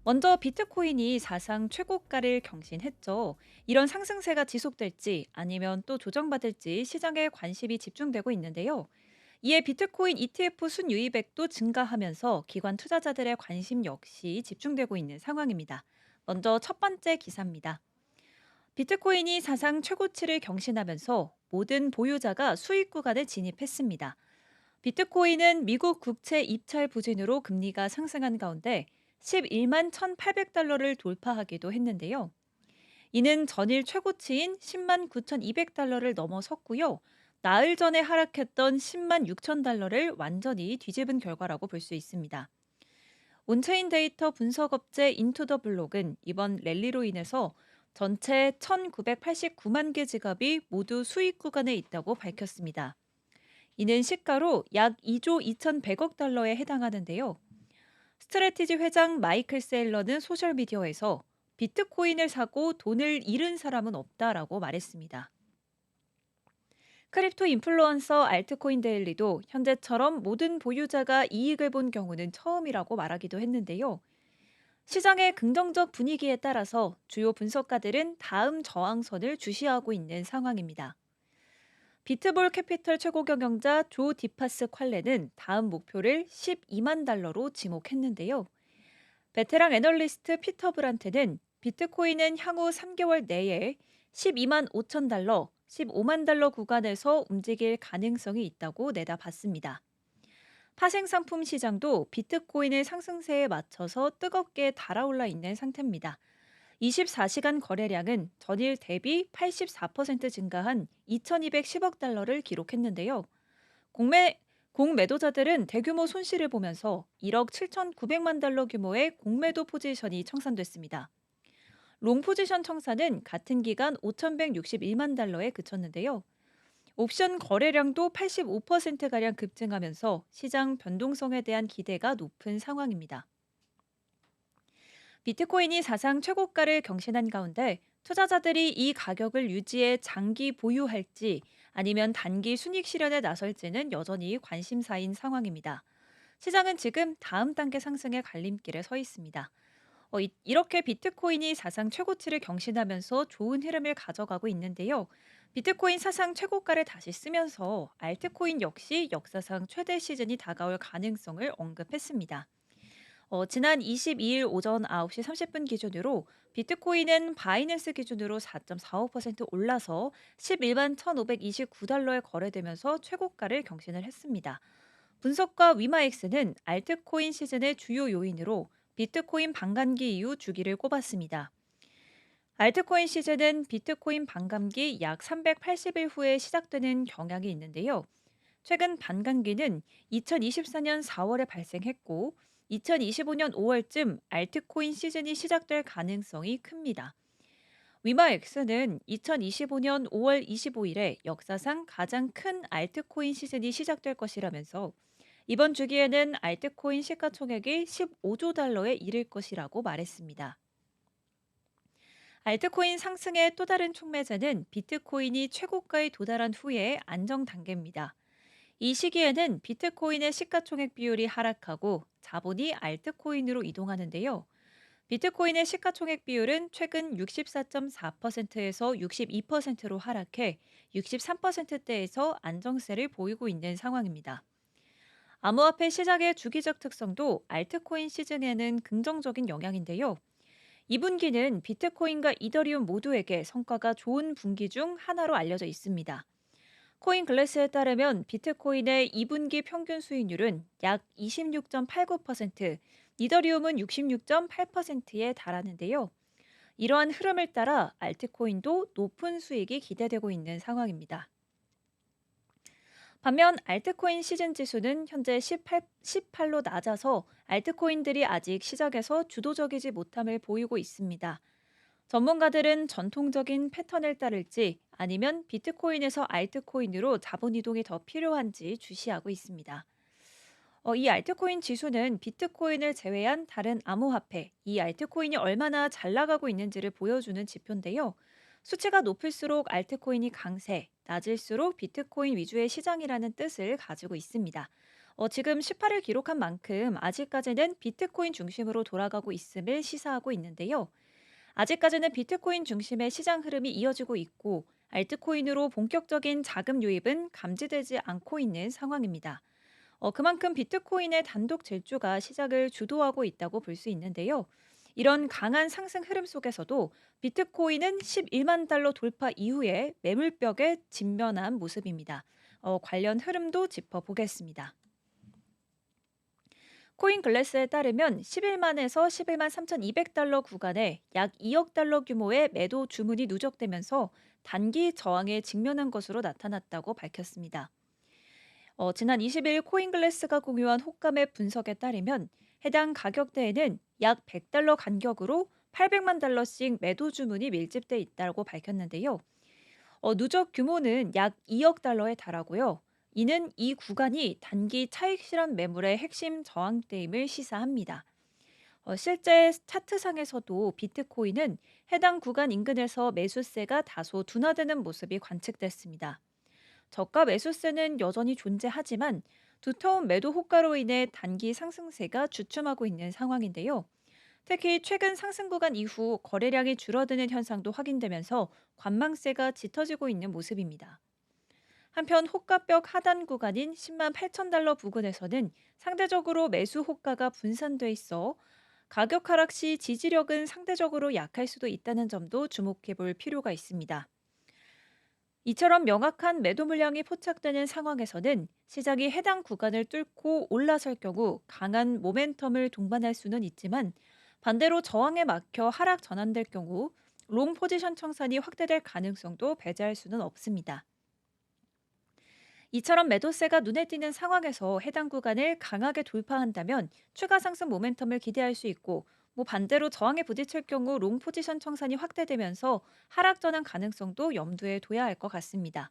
먼저 비트코인이 사상 최고가를 경신했죠. 이런 상승세가 지속될지 아니면 또 조정받을지 시장에 관심이 집중되고 있는데요. 이에 비트코인 ETF 순유입액도 증가하면서 기관 투자자들의 관심 역시 집중되고 있는 상황입니다. 먼저 첫 번째 기사입니다. 비트코인이 사상 최고치를 경신하면서 모든 보유자가 수익 구간에 진입했습니다. 비트코인은 미국 국채 입찰 부진으로 금리가 상승한 가운데 11만 1,800달러를 돌파하기도 했는데요. 이는 전일 최고치인 10만 9,200달러를 넘어섰고요. 나흘 전에 하락했던 10만 6,000달러를 완전히 뒤집은 결과라고 볼 수 있습니다. 온체인 데이터 분석업체 인투더블록은 이번 랠리로 인해서 전체 1,989만 개 지갑이 모두 수익 구간에 있다고 밝혔습니다. 이는 시가로 약 2조 2,100억 달러에 해당하는데요. 스트래티지 회장 마이클 세일러는 소셜미디어에서 비트코인을 사고 돈을 잃은 사람은 없다라고 말했습니다. 크립토 인플루언서 알트코인 데일리도 현재처럼 모든 보유자가 이익을 본 경우는 처음이라고 말하기도 했는데요. 시장의 긍정적 분위기에 따라서 주요 분석가들은 다음 저항선을 주시하고 있는 상황입니다. 비트볼 캐피털 최고 경영자 조 디파스 퀄레는 다음 목표를 12만 달러로 지목했는데요. 베테랑 애널리스트 피터 브란트는 비트코인은 향후 3개월 내에 12만 5천 달러, 15만 달러 구간에서 움직일 가능성이 있다고 내다봤습니다. 파생 상품 시장도 비트코인의 상승세에 맞춰서 뜨겁게 달아올라 있는 상태입니다. 24시간 거래량은 전일 대비 84% 증가한 2,210억 달러를 기록했는데요. 공매 공매도자들은 대규모 손실을 보면서 1억 7,900만 달러 규모의 공매도 포지션이 청산됐습니다. 롱 포지션 청산은 같은 기간 5,161만 달러에 그쳤는데요. 옵션 거래량도 85%가량 급증하면서 시장 변동성에 대한 기대가 높은 상황입니다. 비트코인이 사상 최고가를 경신한 가운데 투자자들이 이 가격을 유지해 장기 보유할지 아니면 단기 순익 실현에 나설지는 여전히 관심사인 상황입니다. 시장은 지금 다음 단계 상승의 갈림길에 서 있습니다. 이렇게 비트코인이 사상 최고치를 경신하면서 좋은 흐름을 가져가고 있는데요. 비트코인 사상 최고가를 다시 쓰면서 알트코인 역시 역사상 최대 시즌이 다가올 가능성을 언급했습니다. 지난 22일 오전 9시 30분 기준으로 비트코인은 바이낸스 기준으로 4.45% 올라서 11만 1,529달러에 거래되면서 최고가를 경신을 했습니다. 분석가 위마엑스는 알트코인 시즌의 주요 요인으로 비트코인 반감기 이후 주기를 꼽았습니다. 알트코인 시즌은 비트코인 반감기 약 380일 후에 시작되는 경향이 있는데요. 최근 반감기는 2024년 4월에 발생했고 2025년 5월쯤 알트코인 시즌이 시작될 가능성이 큽니다. 위마엑스는 2025년 5월 25일에 역사상 가장 큰 알트코인 시즌이 시작될 것이라면서 이번 주기에는 알트코인 시가총액이 15조 달러에 이를 것이라고 말했습니다. 알트코인 상승의 또 다른 촉매제는 비트코인이 최고가에 도달한 후의 안정 단계입니다. 이 시기에는 비트코인의 시가총액 비율이 하락하고 자본이 알트코인으로 이동하는데요. 비트코인의 시가총액 비율은 최근 64.4%에서 62%로 하락해 63%대에서 안정세를 보이고 있는 상황입니다. 암호화폐 시장의 주기적 특성도 알트코인 시즌에는 긍정적인 영향인데요. 2분기는 비트코인과 이더리움 모두에게 성과가 좋은 분기 중 하나로 알려져 있습니다. 코인글래스에 따르면 비트코인의 2분기 평균 수익률은 약 26.89%, 이더리움은 66.8%에 달하는데요. 이러한 흐름을 따라 알트코인도 높은 수익이 기대되고 있는 상황입니다. 반면 알트코인 시즌 지수는 현재 18로 낮아서 알트코인들이 아직 시작에서 주도적이지 못함을 보이고 있습니다. 전문가들은 전통적인 패턴을 따를지 아니면 비트코인에서 알트코인으로 자본 이동이 더 필요한지 주시하고 있습니다. 이 알트코인 지수는 비트코인을 제외한 다른 암호화폐, 이 알트코인이 얼마나 잘 나가고 있는지를 보여주는 지표인데요. 수치가 높을수록 알트코인이 강세, 낮을수록 비트코인 위주의 시장이라는 뜻을 가지고 있습니다. 지금 18일 기록한 만큼 아직까지는 비트코인 중심으로 돌아가고 있음을 시사하고 있는데요. 아직까지는 비트코인 중심의 시장 흐름이 이어지고 있고 알트코인으로 본격적인 자금 유입은 감지되지 않고 있는 상황입니다. 그만큼 비트코인의 단독 질주가 시작을 주도하고 있다고 볼 수 있는데요. 이런 강한 상승 흐름 속에서도 비트코인은 11만 달러 돌파 이후에 매물벽에 직면한 모습입니다. 관련 흐름도 짚어보겠습니다. 코인글래스에 따르면 11만에서 11만 3,200달러 구간에 약 2억 달러 규모의 매도 주문이 누적되면서 단기 저항에 직면한 것으로 나타났다고 밝혔습니다. 지난 20일 코인글래스가 공유한 호가매 분석에 따르면 해당 가격대에는 약 100달러 간격으로 800만 달러씩 매도 주문이 밀집돼 있다고 밝혔는데요. 누적 규모는 약 2억 달러에 달하고요. 이는 이 구간이 단기 차익 실현 매물의 핵심 저항대임을 시사합니다. 실제 차트상에서도 비트코인은 해당 구간 인근에서 매수세가 다소 둔화되는 모습이 관측됐습니다. 저가 매수세는 여전히 존재하지만 두터운 매도 호가로 인해 단기 상승세가 주춤하고 있는 상황인데요. 특히 최근 상승 구간 이후 거래량이 줄어드는 현상도 확인되면서 관망세가 짙어지고 있는 모습입니다. 한편 호가벽 하단 구간인 10만 8천 달러 부근에서는 상대적으로 매수 호가가 분산돼 있어 가격 하락 시 지지력은 상대적으로 약할 수도 있다는 점도 주목해 볼 필요가 있습니다. 이처럼 명확한 매도 물량이 포착되는 상황에서는 시장이 해당 구간을 뚫고 올라설 경우 강한 모멘텀을 동반할 수는 있지만 반대로 저항에 막혀 하락 전환될 경우 롱 포지션 청산이 확대될 가능성도 배제할 수는 없습니다. 이처럼 매도세가 눈에 띄는 상황에서 해당 구간을 강하게 돌파한다면 추가 상승 모멘텀을 기대할 수 있고 반대로 저항에 부딪힐 경우 롱 포지션 청산이 확대되면서 하락 전환 가능성도 염두에 둬야 할 것 같습니다.